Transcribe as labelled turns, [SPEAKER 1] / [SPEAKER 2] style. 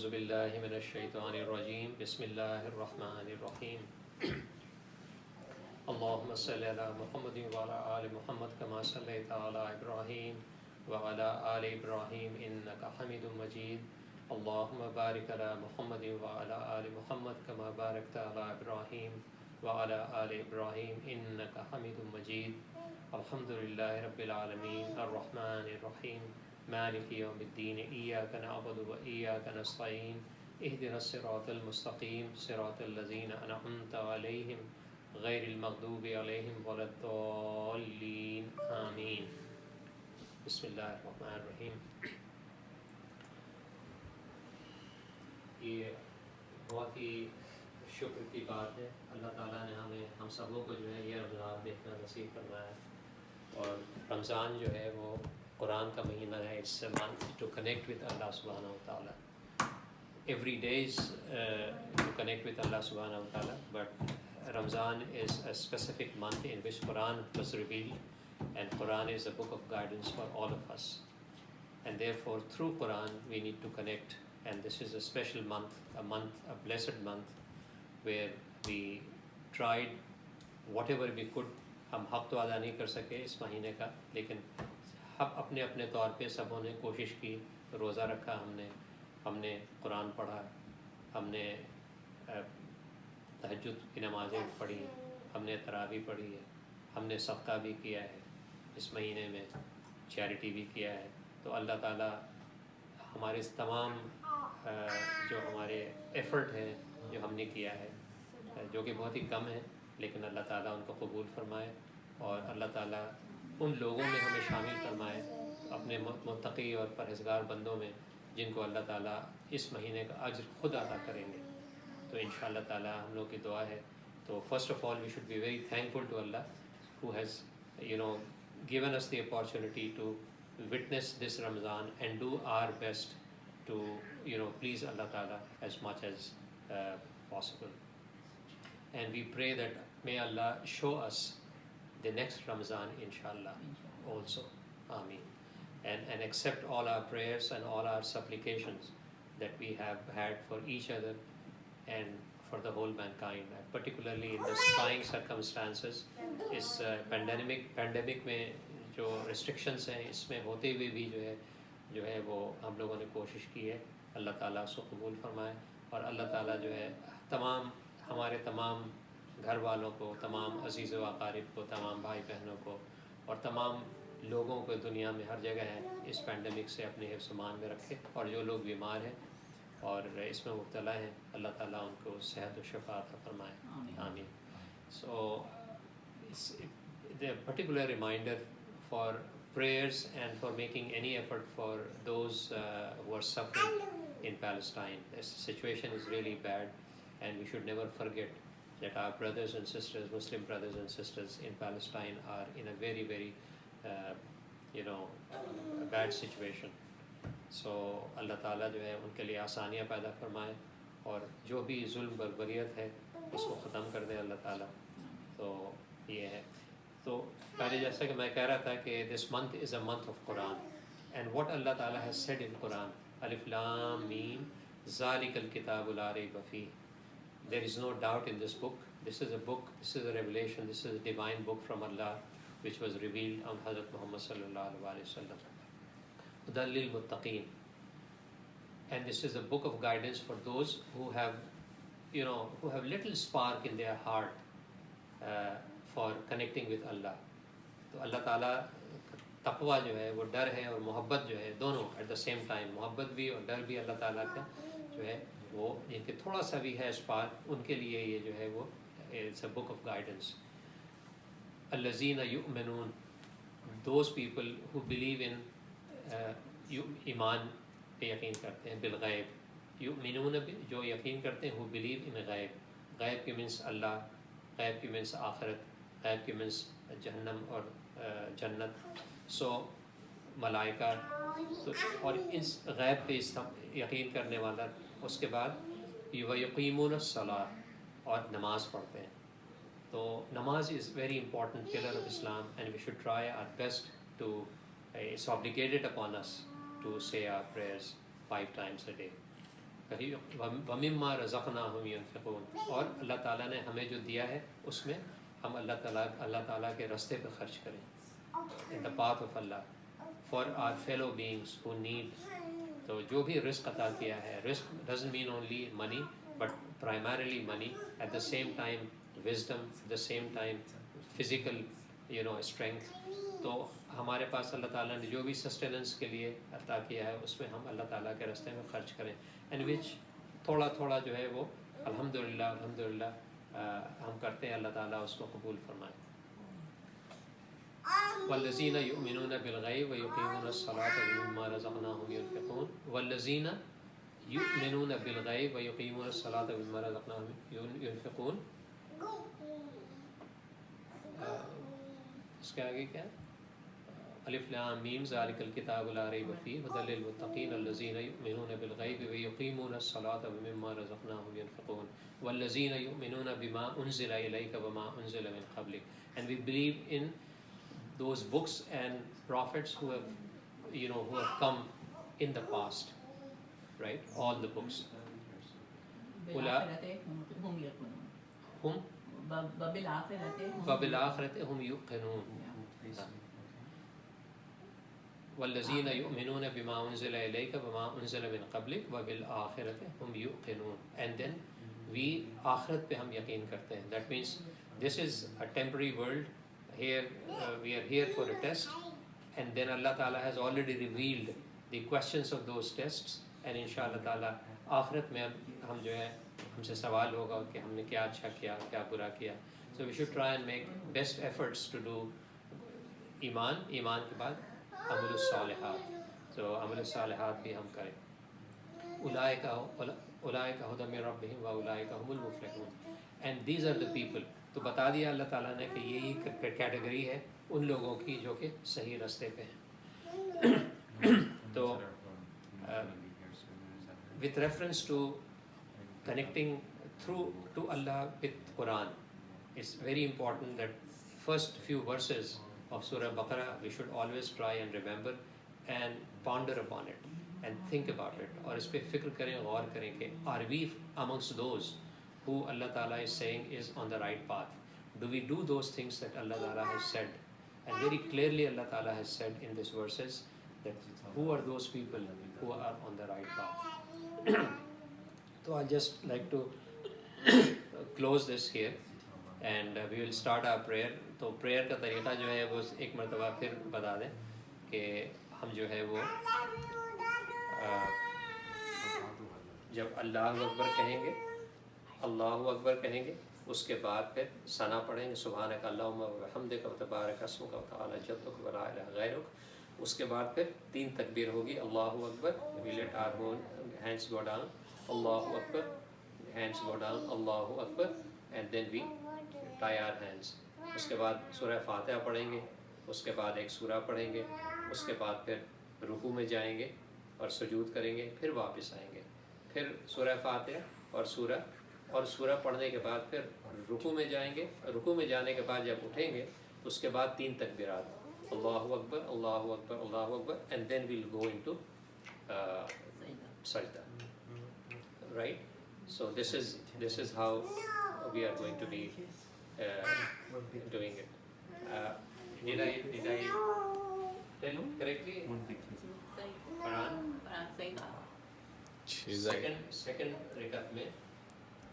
[SPEAKER 1] اعوذ باللہ من الشیطان الرجیم بسم اللہ الرحمن الرحیم اللہم صلی علی محمد وعلی آل محمد کما صلیت علی ابراہیم وعلی آل ابراہیم انک حمید مجید اللہم بارک علی محمد وعلی آل محمد کما بارکت علی ابراہیم وعلی آل ابراہیم انک حمید مجید الحمدللہ رب العالمین الرحمن الرحیم مالک یوم الدین ایاک نعبد و ایاک نستعین اہدنا الصراط المستقیم صراط الذین انعمت علیہم غیر المغضوب علیہم ولا الضالین آمین. بسم اللہ الرحمن الرحیم. یہ بہت ہی شکر کی بات ہے، اللہ تعالیٰ نے ہم سبوں کو جو ہے یہ رمضان دیکھنا نصیب فرمایا ہے، اور رمضان جو ہے وہ قرآن کا مہینہ ہے. It's a month to connect with اللہ سبحانہ و تعالیٰ. Every days to connect with اللہ سبحانہ و تعالیٰ، but Ramzan is a specific month in which Quran was revealed, and Quran is a book of guidance for all of us. And therefore, through Quran, we need to connect. And this is a special month, a blessed month, where we tried whatever we could. ہم حق تو ادا نہیں کر سکے اس مہینے کا، لیکن اپنے اپنے طور پہ سبوں نے کوشش کی. روزہ رکھا ہم نے قرآن پڑھا، ہم نے تہجد کی نمازیں پڑھی، ہم نے تراویح پڑھی ہے، ہم نے صدقہ بھی کیا ہے اس مہینے میں، چیریٹی بھی کیا ہے. تو اللہ تعالیٰ ہمارے تمام جو ہمارے ایفرٹ ہیں جو ہم نے کیا ہے، جو کہ بہت ہی کم ہے، لیکن اللہ تعالیٰ ان کو قبول فرمائے، اور اللہ تعالیٰ ان لوگوں میں ہمیں شامل فرمائے اپنے متقی اور پرہیزگار بندوں میں، جن کو اللہ تعالیٰ اس مہینے کا اجر خود عطا کریں گے. تو انشاءاللہ تعالیٰ ہم لوگ کی دعا ہے. تو first of all we should be very thankful to Allah who has given us the opportunity to witness this Ramzan and do our best to please Allah Ta'ala as much as possible. And we pray that may Allah show us the next Ramzan inshallah also. Ameen. And accept all our prayers and all our supplications that we have had for each other and for the whole mankind, particularly in the trying circumstances. اس pandemic میں جو restrictions ہیں، اس میں ہوتے ہوئے بھی جو ہے وہ ہم لوگوں نے کوشش کی ہے. اللہ تعالیٰ اس کو قبول فرمائے، اور اللہ تعالیٰ جو ہے ہمارے تمام گھر والوں کو، تمام عزیز و اقارب کو، تمام بھائی بہنوں کو، اور تمام لوگوں کو دنیا میں ہر جگہ ہے اس پینڈیمک سے اپنے حفظ و امان میں رکھے. اور جو لوگ بیمار ہیں اور اس میں مبتلا ہیں، اللہ تعالیٰ ان کو صحت و شفا عطا فرمائے. آمین. So the particular reminder for prayers and for making any effort for those who are suffering in Palestine. This situation is really bad, and we should never forget that our brothers and sisters, Muslim brothers and sisters in Palestine, are in a very, very bad situation. سو اللہ تعالیٰ جو ہے ان کے لیے آسانیاں پیدا فرمائے، اور جو بھی ظلم بربریت ہے اس کو ختم کر دے اللہ تعالیٰ. تو یہ ہے. تو پہلے جیسا کہ میں کہہ رہا تھا کہ this month is a month of قرآن، اینڈ واٹ اللہ تعالیٰ ہیز سیڈ ان قرآن، الف لام میم ذالک الکتاب لا ریب فیہ. There is no doubt in this book. This is a book, this is a revelation, this is a divine book from Allah, which was revealed on Hazrat Muhammad sallallahu alaihi wasallam. Hudan lil muttaqeen. And this is a book of guidance for those who have little spark in their heart for connecting with Allah. تو اللہ تعالیٰ تقوی جو ہے وہ ڈر ہے اور محبت جو ہے دونوں ایٹ دا سیم ٹائم، محبت بھی اور ڈر بھی اللہ تعالیٰ کا جو ہے وہ جن کے تھوڑا سا بھی ہے سپارک، ان کے لیے یہ جو ہے وہ it's a book of guidance. الذین یؤمنون، those people who believe in, ایمان پہ یقین کرتے ہیں، بالغیب. یؤمنون جو یقین کرتے ہیں، ہو بلیو ان غیب. غیب کی مینس اللہ، غیب کی مینس آخرت، غیب کی مینس جہنم اور جنت. سو ملائکہ، تو اور اس غیب پہ یقین کرنے والا، اس کے بعد یقیمون الصلاۃ، اور نماز پڑھتے ہیں. تو namaz is very important pillar of Islam, and we should try our best to, it's obligated upon us to say our prayers 5 times a day. وَمِمَّا رَزَقْنَاهُمْ يُنْفِقُونَ، اور اللہ تعالیٰ نے ہمیں جو دیا ہے اس میں ہم اللہ تعالیٰ کے راستے پہ خرچ کریں، in the path of Allah, for our fellow beings who need. تو جو بھی رزق عطا کیا ہے، رزق doesn't mean only money but primarily money, at the same time wisdom, at the same time physical strength. تو ہمارے پاس اللہ تعالیٰ نے جو بھی سسٹیننس کے لیے عطا کیا ہے اس میں ہم اللہ تعالیٰ کے راستے میں خرچ کریں، اینڈ وچ تھوڑا تھوڑا جو ہے وہ الحمدللہ ہم کرتے ہیں، اللہ تعالیٰ اس کو قبول فرمائے. والذین یؤمنون بالغیب ویقیمون الصلاۃ ومما رزقناہم ينفقون. والذین یؤمنون بالغیب ویقیمون الصلاۃ ومما رزقناہم ينفقون. اس کے آگے کیا ہے؟ الف لام میم ذالک الکتاب لا ریب فیہ ھدی للمتقین الذین یؤمنون بالغیب ویقیمون الصلاۃ ومما رزقناہم ينفقون. والذین یؤمنون بما انزل الیک وما انزل من قبلک. And we believe in those books and prophets who have come in the past, right? All the books. وبالآخرة هم يوقنون. والذین یؤمنون بما انزل الیک وما انزل من قبلک وبالآخرة هم يوقنون. And then we آخرت پہ ہم یقین کرتے ہیں. That means this is a temporary world. Here we are here for a test, and then Allah Ta'ala has already revealed the questions of those tests, and inshallah Ta'ala آخرت میں ہم جو ہے ہم سے سوال ہوگا کہ ہم نے کیا اچھا کیا کیا برا کیا. So we should try and make best efforts to do ایمان کے بعد عمل الصالحات. So عمل الصالحات بھی ہم کریں. اولئک ھدی من ربہم واولئک ھم المفلحون. And these are the people. تو بتا دیا اللہ تعالیٰ نے کہ یہی کیٹیگری ہے ان لوگوں کی جو کہ صحیح راستے پہ ہیں. تو with reference to connecting to Allah with Quran, it's very important that first few verses of Surah Baqarah we should always try and remember and ponder upon it and think about it. اور اس پہ فکر کریں، غور کریں کہ are we amongst those who Allah Ta'ala is saying is on the right path? Do we do those things that Allah Ta'ala has said? And very clearly Allah Ta'ala has said in these verses that who are those people who are on the right path. So I'll just like to close this here and we will start our prayer. تو prayer کا طریقہ جو ہے وہ ایک مرتبہ پھر بتا دیں کہ ہم جو ہے وہ جب اللہ اکبر کہیں گے، اللہ اکبر کہیں گے، اس کے بعد پھر ثنا پڑھیں گے، سبحانک اللہم وبحمدک وتبارک اسمک وتعالی جدک ولا الہ غیرک. اس کے بعد پھر 3 تکبیر ہوگی. اللہ اکبر، we let our hands go down. Allah Akbar, hands go down. Allah Akbar, and then we tie our hands. اس کے بعد سورہ فاتحہ پڑھیں گے، اس کے بعد ایک سورہ پڑھیں گے، اس کے بعد پھر رکوع میں جائیں گے اور سجود کریں گے، پھر واپس آئیں گے، پھر سورہ فاتحہ اور سورہ پڑھنے کے بعد پھر رکوع میں جائیں گے. رکوع میں جانے کے بعد جب اٹھیں گے اس کے بعد 3 تکبیرات، اللہ اکبر اللہ اکبر اللہ اکبر, and then we'll go into sajda. Right? So this is how we are going to be doing it. Did I tell you correctly? Quran second rakat mein